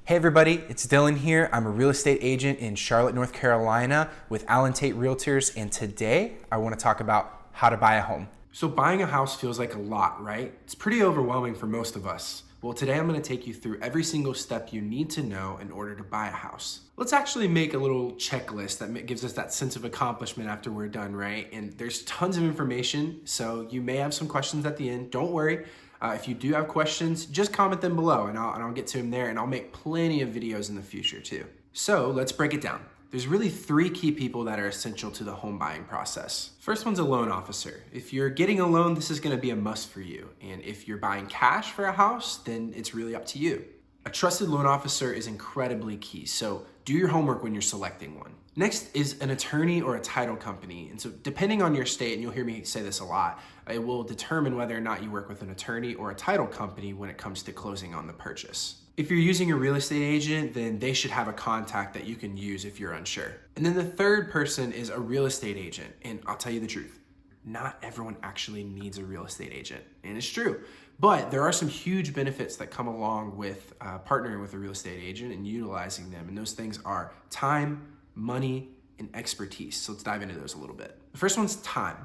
Hey everybody, it's Dylan here. I'm a real estate agent in Charlotte, North Carolina with Tate Realtors, and today I want to talk about how to buy a home. So buying a house feels like a lot, right? It's pretty overwhelming for most of us. Well, today I'm going to take you through every single step you need to know in order to buy a house. Let's actually make a little checklist that gives us that sense of accomplishment after we're done, right? And there's tons of information, so you may have some questions at the end. Don't worry. If you do have questions, just comment them below and I'll get to them there, and I'll make plenty of videos in the future too. So let's break it down. There's really three key people that are essential to the home buying process. First one's a loan officer. If you're getting a loan, this is gonna be a must for you. And if you're buying cash for a house, then it's really up to you. A trusted loan officer is incredibly key, so do your homework when you're selecting one. Next is an attorney or a title company. And so depending on your state, and you'll hear me say this a lot, it will determine whether or not you work with an attorney or a title company when it comes to closing on the purchase. If you're using a real estate agent, then they should have a contact that you can use if you're unsure. And then the third person is a real estate agent. And I'll tell you the truth, not everyone actually needs a real estate agent. And it's true. But there are some huge benefits that come along with partnering with a real estate agent and utilizing them. And those things are time, money, and expertise. So let's dive into those a little bit. The first one's time.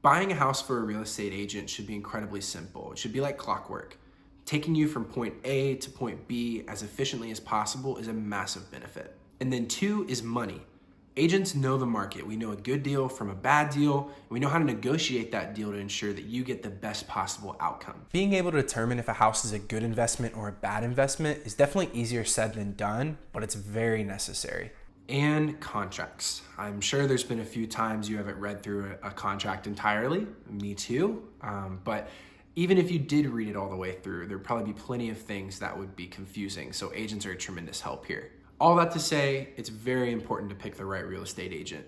Buying a house for a real estate agent should be incredibly simple. It should be like clockwork. Taking you from point A to point B as efficiently as possible is a massive benefit. And then two is money. Agents know the market. We know a good deal from a bad deal. And we know how to negotiate that deal to ensure that you get the best possible outcome. Being able to determine if a house is a good investment or a bad investment is definitely easier said than done, but it's very necessary. And contracts. I'm sure there's been a few times you haven't read through a contract entirely. Me too. But even if you did read it all the way through, there'd probably be plenty of things that would be confusing. So agents are a tremendous help here. All that to say, it's very important to pick the right real estate agent.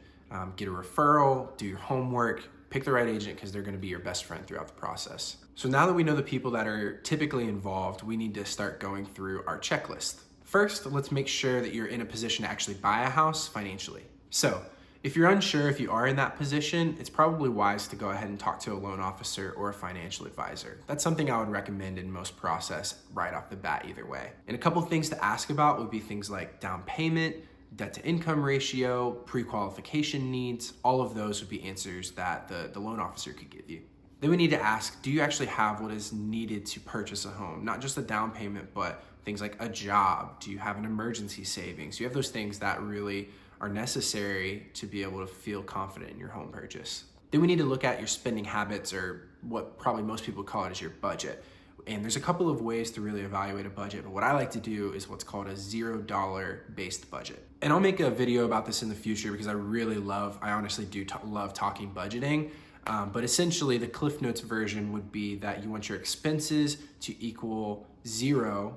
Get a referral, do your homework, pick the right agent because they're going to be your best friend throughout the process. So now that we know the people that are typically involved, we need to start going through our checklist. First, let's make sure that you're in a position to actually buy a house financially. So if you're unsure if you are in that position, it's probably wise to go ahead and talk to a loan officer or a financial advisor. That's something I would recommend in most process right off the bat either way. And a couple of things to ask about would be things like down payment, debt to income ratio, pre-qualification needs. All of those would be answers that the loan officer could give you. Then we need to ask, do you actually have what is needed to purchase a home? Not just a down payment, but things like a job. Do you have an emergency savings? Do you have those things that really are necessary to be able to feel confident in your home purchase? Then we need to look at your spending habits, or what probably most people call it is your budget. And there's a couple of ways to really evaluate a budget, but what I like to do is what's called a $0 based budget. And I'll make a video about this in the future because I honestly do love talking budgeting. But essentially the Cliff Notes version would be that you want your expenses to equal zero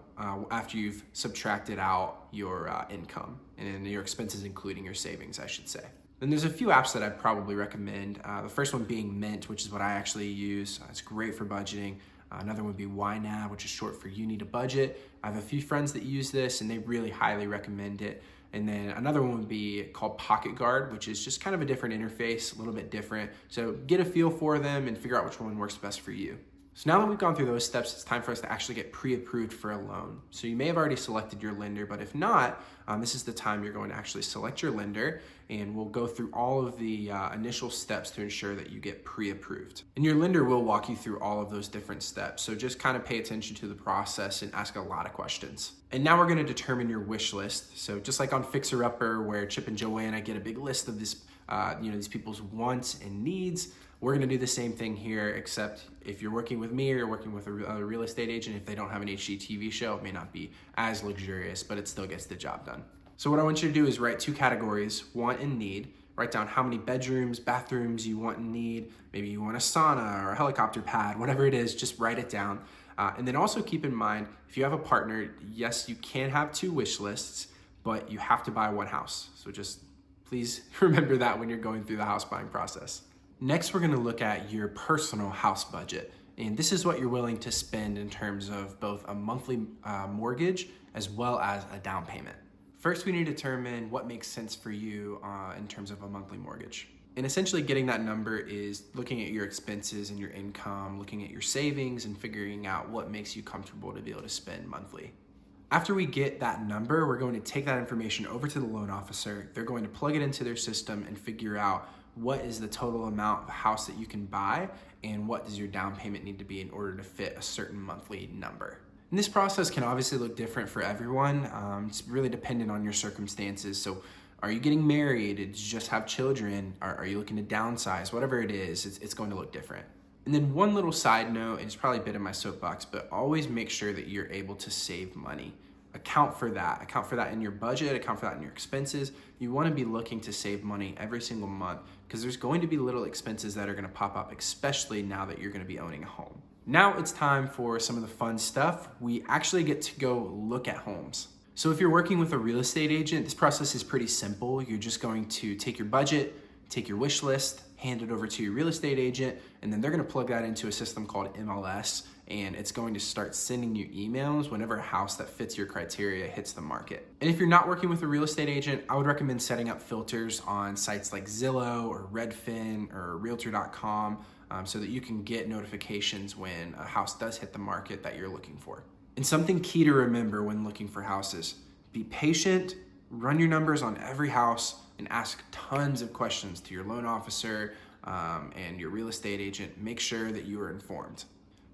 after you've subtracted out your income, and your expenses including your savings, I should say. Then there's a few apps that I'd probably recommend. The first one being Mint, which is what I actually use. It's great for budgeting. Another one would be YNAB, which is short for You Need a Budget. I have a few friends that use this and they really highly recommend it. And then another one would be called Pocket Guard, which is just kind of a different interface, a little bit different. So get a feel for them and figure out which one works best for you. So now that we've gone through those steps, it's time for us to actually get pre-approved for a loan. So you may have already selected your lender, but if not, this is the time you're going to actually select your lender, and we'll go through all of the initial steps to ensure that you get pre-approved. And your lender will walk you through all of those different steps. So just kind of pay attention to the process and ask a lot of questions. And now we're going to determine your wish list. So just like on Fixer Upper, where Chip and Joanna get a big list of this, these people's wants and needs, we're going to do the same thing here, except if you're working with me or you're working with a real estate agent, if they don't have an HGTV show, it may not be as luxurious, but it still gets the job done. So what I want you to do is write two categories, want and need. Write down how many bedrooms, bathrooms you want and need. Maybe you want a sauna or a helicopter pad, whatever it is, just write it down. And then also keep in mind, if you have a partner, yes, you can have two wish lists, but you have to buy one house. So just please remember that when you're going through the house buying process. Next, we're going to look at your personal house budget. And this is what you're willing to spend in terms of both a monthly mortgage as well as a down payment. First, we need to determine what makes sense for you in terms of a monthly mortgage. And essentially getting that number is looking at your expenses and your income, looking at your savings and figuring out what makes you comfortable to be able to spend monthly. After we get that number, we're going to take that information over to the loan officer. They're going to plug it into their system and figure out what is the total amount of house that you can buy and what does your down payment need to be in order to fit a certain monthly number. And this process can obviously look different for everyone. It's really dependent on your circumstances. So are you getting married? Did you just have children? Are you looking to downsize? Whatever it is, it's going to look different. And then one little side note, and it's probably a bit of my soapbox, but always make sure that you're able to save money. Account for that in your budget, account for that in your expenses. You want to be looking to save money every single month because there's going to be little expenses that are going to pop up, especially now that you're going to be owning a home. Now it's time for some of the fun stuff. We actually get to go look at homes. So if you're working with a real estate agent, this process is pretty simple. You're just going to take your budget, take your wish list, hand it over to your real estate agent, and then they're going to plug that into a system called MLS, and it's going to start sending you emails whenever a house that fits your criteria hits the market. And if you're not working with a real estate agent, I would recommend setting up filters on sites like Zillow or Redfin or Realtor.com so that you can get notifications when a house does hit the market that you're looking for. And something key to remember when looking for houses: be patient, run your numbers on every house, and ask tons of questions to your loan officer and your real estate agent. Make sure that you are informed.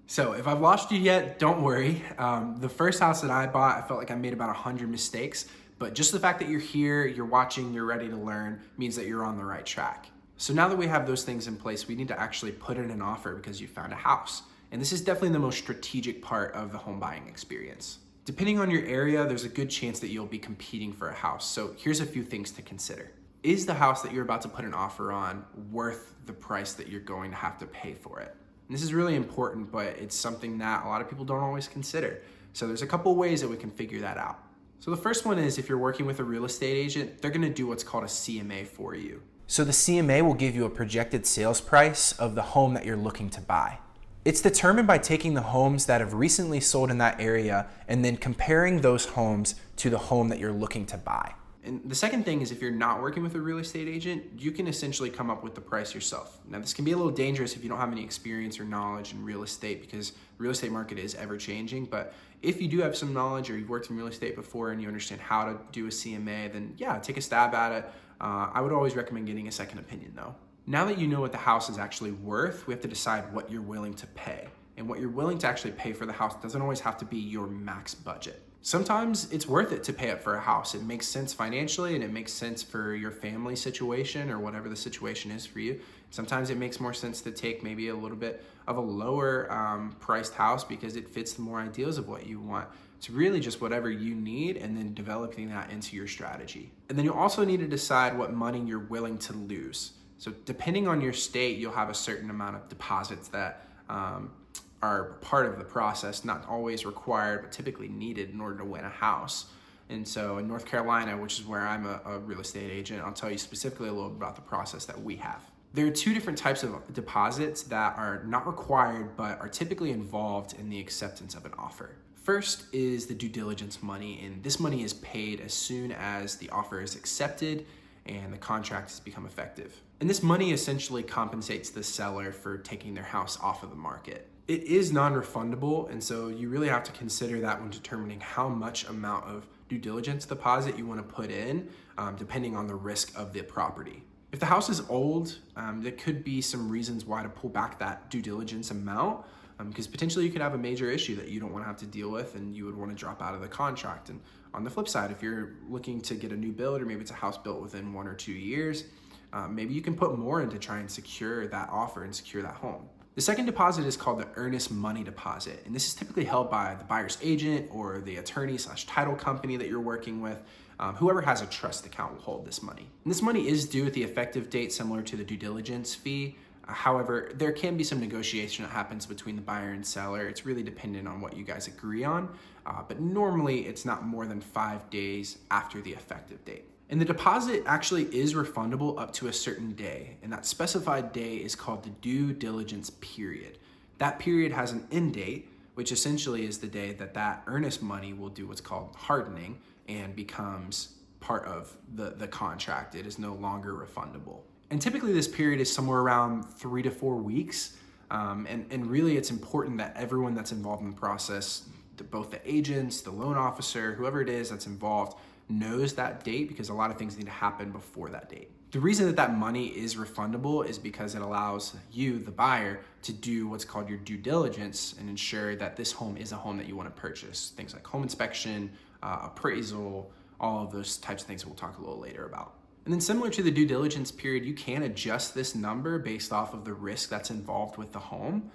So if I've lost you yet, don't worry. The first house that I bought, I felt like I made about 100 mistakes, but just the fact that you're here, you're watching, you're ready to learn means that you're on the right track. So now that we have those things in place, we need to actually put in an offer because you found a house. And this is definitely the most strategic part of the home buying experience. Depending on your area, there's a good chance that you'll be competing for a house. So here's a few things to consider. Is the house that you're about to put an offer on worth the price that you're going to have to pay for it? And this is really important, but it's something that a lot of people don't always consider. So there's a couple ways that we can figure that out. So the first one is if you're working with a real estate agent, they're gonna do what's called a CMA for you. So the CMA will give you a projected sales price of the home that you're looking to buy. It's determined by taking the homes that have recently sold in that area and then comparing those homes to the home that you're looking to buy. And the second thing is if you're not working with a real estate agent, you can essentially come up with the price yourself. Now this can be a little dangerous if you don't have any experience or knowledge in real estate because the real estate market is ever changing. But if you do have some knowledge or you've worked in real estate before and you understand how to do a CMA, then yeah, take a stab at it. I would always recommend getting a second opinion though. Now that you know what the house is actually worth, we have to decide what you're willing to pay. And what you're willing to actually pay for the house doesn't always have to be your max budget. Sometimes it's worth it to pay up for a house. It makes sense financially and it makes sense for your family situation or whatever the situation is for you. Sometimes it makes more sense to take maybe a little bit of a lower priced house because it fits the more ideals of what you want. It's really just whatever you need and then developing that into your strategy. And then you also need to decide what money you're willing to lose. So depending on your state, you'll have a certain amount of deposits that are part of the process, not always required, but typically needed in order to win a house. And so in North Carolina, which is where I'm a real estate agent, I'll tell you specifically a little bit about the process that we have. There are two different types of deposits that are not required, but are typically involved in the acceptance of an offer. First is the due diligence money, and this money is paid as soon as the offer is accepted and the contract has become effective. And this money essentially compensates the seller for taking their house off of the market. It is non-refundable, and so you really have to consider that when determining how much amount of due diligence deposit you want to put in, depending on the risk of the property. If the house is old, there could be some reasons why to pull back that due diligence amount, because potentially you could have a major issue that you don't want to have to deal with and you would want to drop out of the contract. And on the flip side, if you're looking to get a new build or maybe it's a house built within 1 or 2 years, maybe you can put more in to try and secure that offer and secure that home. The second deposit is called the earnest money deposit, and this is typically held by the buyer's agent or the attorney/title company that you're working with. Whoever has a trust account will hold this money. And this money is due at the effective date, similar to the due diligence fee. However, there can be some negotiation that happens between the buyer and seller. It's really dependent on what you guys agree on, but normally it's not more than 5 days after the effective date. And the deposit actually is refundable up to a certain day, and that specified day is called the due diligence period. That period has an end date, which essentially is the day that that earnest money will do what's called hardening and becomes part of the contract. It is no longer refundable. And typically this period is somewhere around 3 to 4 weeks. And really it's important that everyone that's involved in the process both the agents, the loan officer, whoever it is that's involved knows that date, because a lot of things need to happen before that date. The reason that that money is refundable is because it allows you, the buyer, to do what's called your due diligence and ensure that this home is a home that you want to purchase. Things like home inspection, appraisal, all of those types of things we'll talk a little later about. And then similar to the due diligence period, you can adjust this number based off of the risk that's involved with the home.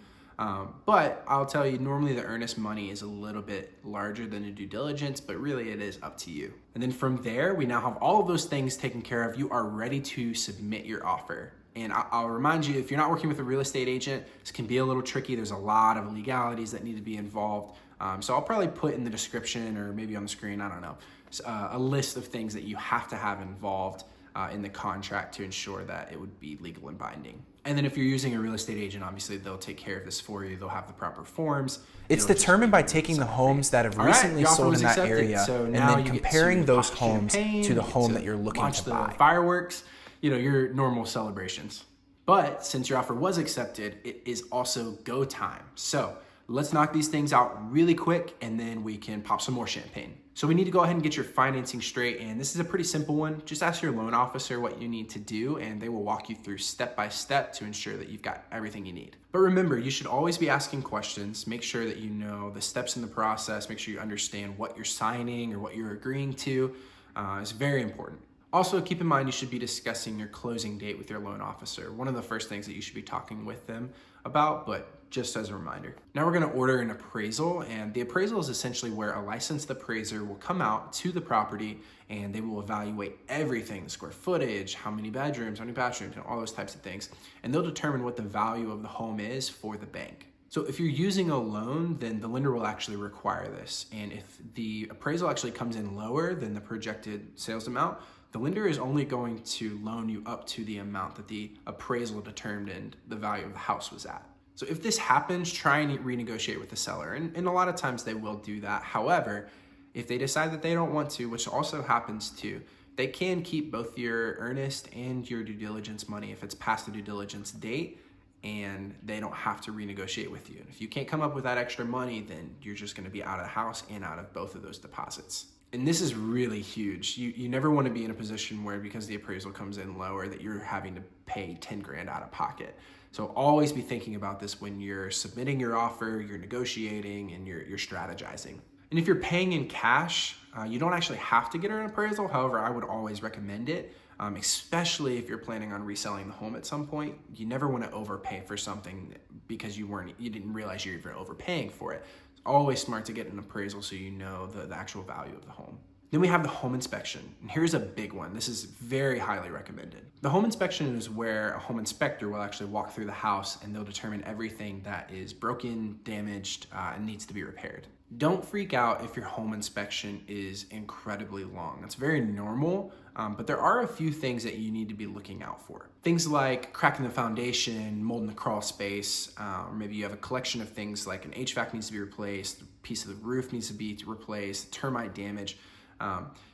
But I'll tell you, normally the earnest money is a little bit larger than a due diligence, but really it is up to you. And then from there, we now have all of those things taken care of. You are ready to submit your offer. And I'll remind you, if you're not working with a real estate agent, this can be a little tricky. There's a lot of legalities that need to be involved. So I'll probably put in the description or maybe on the screen, I don't know, a list of things that you have to have involved in the contract to ensure that it would be legal and binding. And then if you're using a real estate agent, obviously they'll take care of this for you. They'll have the proper forms. It's determined by taking the homes that have recently sold in that area and then comparing those homes to the home that you're looking to buy. Fireworks, your normal celebrations. But since your offer was accepted, it is also go time. So let's knock these things out really quick and then we can pop some more champagne. So we need to go ahead and get your financing straight, and this is a pretty simple one. Just ask your loan officer what you need to do and they will walk you through step by step to ensure that you've got everything you need. But remember, you should always be asking questions. Make sure that you know the steps in the process. Make sure you understand what you're signing or what you're agreeing to. It's very important. Also, keep in mind you should be discussing your closing date with your loan officer. One of the first things that you should be talking with them about, but just as a reminder. Now we're gonna order an appraisal, and the appraisal is essentially where a licensed appraiser will come out to the property and they will evaluate everything, the square footage, how many bedrooms, how many bathrooms, and all those types of things. And they'll determine what the value of the home is for the bank. So if you're using a loan, then the lender will actually require this. And if the appraisal actually comes in lower than the projected sales amount, the lender is only going to loan you up to the amount that the appraisal determined the value of the house was at. So if this happens, try and renegotiate with the seller. And a lot of times they will do that. However, if they decide that they don't want to, which also happens too, they can keep both your earnest and your due diligence money if it's past the due diligence date, and they don't have to renegotiate with you. And if you can't come up with that extra money, then you're just gonna be out of the house and out of both of those deposits. And this is really huge. You never wanna be in a position where, because the appraisal comes in lower, that you're having to pay 10 grand out of pocket. So always be thinking about this when you're submitting your offer, you're negotiating, and you're strategizing. And if you're paying in cash, you don't actually have to get an appraisal. However, I would always recommend it, especially if you're planning on reselling the home at some point. You never want to overpay for something because you didn't realize you're even overpaying for it. It's always smart to get an appraisal so you know the actual value of the home. Then we have the home inspection, and here's a big one. This is very highly recommended. The home inspection is where a home inspector will actually walk through the house and they'll determine everything that is broken, damaged, and needs to be repaired. Don't freak out if your home inspection is incredibly long. That's very normal, but there are a few things that you need to be looking out for. Things like cracking the foundation, mold in the crawl space, or maybe you have a collection of things like an HVAC needs to be replaced, a piece of the roof needs to be replaced, termite damage.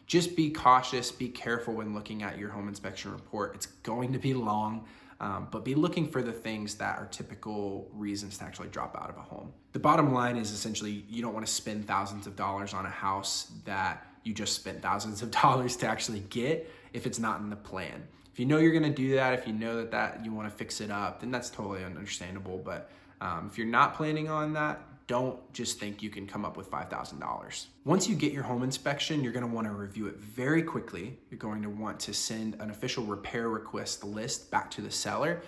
Just be cautious, be careful when looking at your home inspection report. It's going to be long, but be looking for the things that are typical reasons to actually drop out of a home. The bottom line is essentially you don't want to spend thousands of dollars on a house that you just spent thousands of dollars to actually get if it's not in the plan. If you know you're going to do that, if you know that you want to fix it up, then that's totally understandable. But if you're not planning on that, don't just think you can come up with $5,000. Once you get your home inspection, you're going to want to review it very quickly. You're going to want to send an official repair request list back to the seller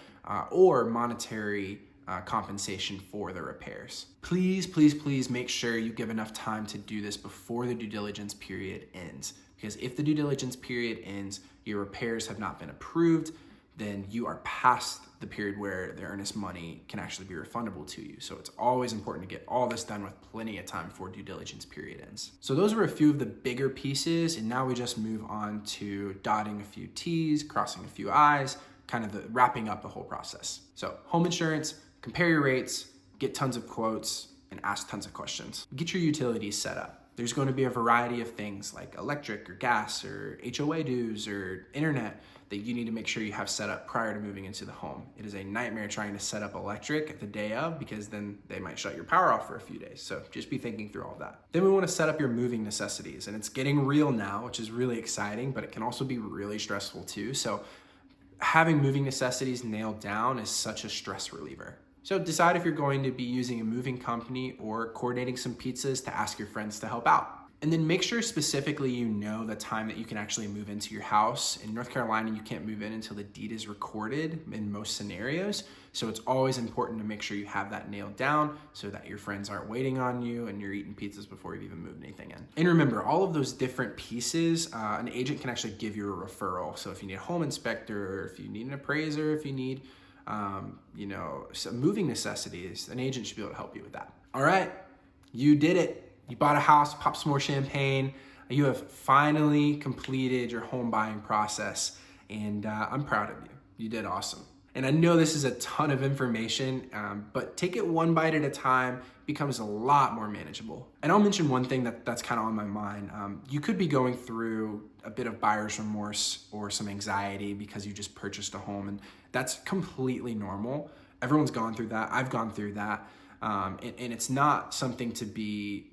or monetary compensation for the repairs. Please, please, please make sure you give enough time to do this before the due diligence period ends. Because if the due diligence period ends, your repairs have not been approved, then you are past the period where the earnest money can actually be refundable to you. So it's always important to get all this done with plenty of time before due diligence period ends. So those were a few of the bigger pieces, and now we just move on to dotting a few T's, crossing a few I's, kind of wrapping up the whole process. So home insurance, compare your rates, get tons of quotes, and ask tons of questions. Get your utilities set up. There's going to be a variety of things like electric or gas or HOA dues or internet that you need to make sure you have set up prior to moving into the home. It is a nightmare trying to set up electric the day of, because then they might shut your power off for a few days. So just be thinking through all of that. Then we want to set up your moving necessities, and it's getting real now, which is really exciting, but it can also be really stressful too. So having moving necessities nailed down is such a stress reliever. So decide if you're going to be using a moving company or coordinating some pizzas to ask your friends to help out. And then make sure specifically you know the time that you can actually move into your house. In North Carolina, you can't move in until the deed is recorded in most scenarios. So it's always important to make sure you have that nailed down so that your friends aren't waiting on you and you're eating pizzas before you've even moved anything in. And remember, all of those different pieces, an agent can actually give you a referral. So if you need a home inspector, or if you need an appraiser, if you need some moving necessities, an agent should be able to help you with that. All right, you did it. You bought a house, popped some more champagne. You have finally completed your home buying process, and I'm proud of you. You did awesome. And I know this is a ton of information, but take it one bite at a time. Becomes a lot more manageable. And I'll mention one thing that's kind of on my mind. You could be going through a bit of buyer's remorse or some anxiety because you just purchased a home, and that's completely normal. Everyone's gone through that. I've gone through that. And it's not something to be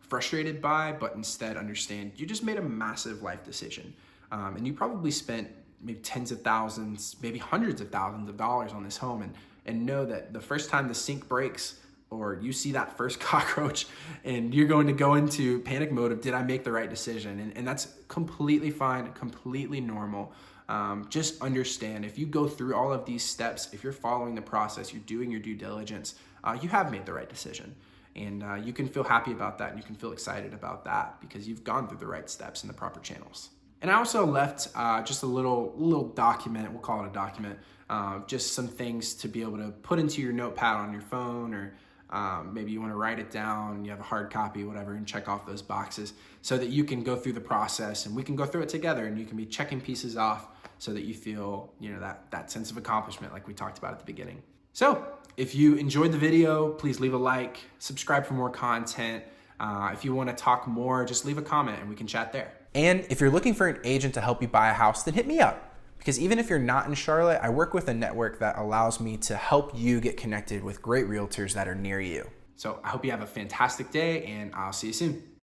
frustrated by, but instead understand you just made a massive life decision. And you probably spent maybe tens of thousands, maybe hundreds of thousands of dollars on this home, and know that the first time the sink breaks or you see that first cockroach and you're going to go into panic mode of, did I make the right decision? And that's completely fine, completely normal. Just understand, if you go through all of these steps, if you're following the process, you're doing your due diligence, you have made the right decision. And you can feel happy about that, and you can feel excited about that because you've gone through the right steps in the proper channels. And I also left just a little document, we'll call it a document, just some things to be able to put into your notepad on your phone, or maybe you want to write it down, you have a hard copy, whatever, and check off those boxes so that you can go through the process and we can go through it together, and you can be checking pieces off so that you feel, that sense of accomplishment like we talked about at the beginning. So if you enjoyed the video, please leave a like, subscribe for more content. If you want to talk more, just leave a comment and we can chat there. And if you're looking for an agent to help you buy a house, then hit me up. Because even if you're not in Charlotte, I work with a network that allows me to help you get connected with great realtors that are near you. So I hope you have a fantastic day, and I'll see you soon.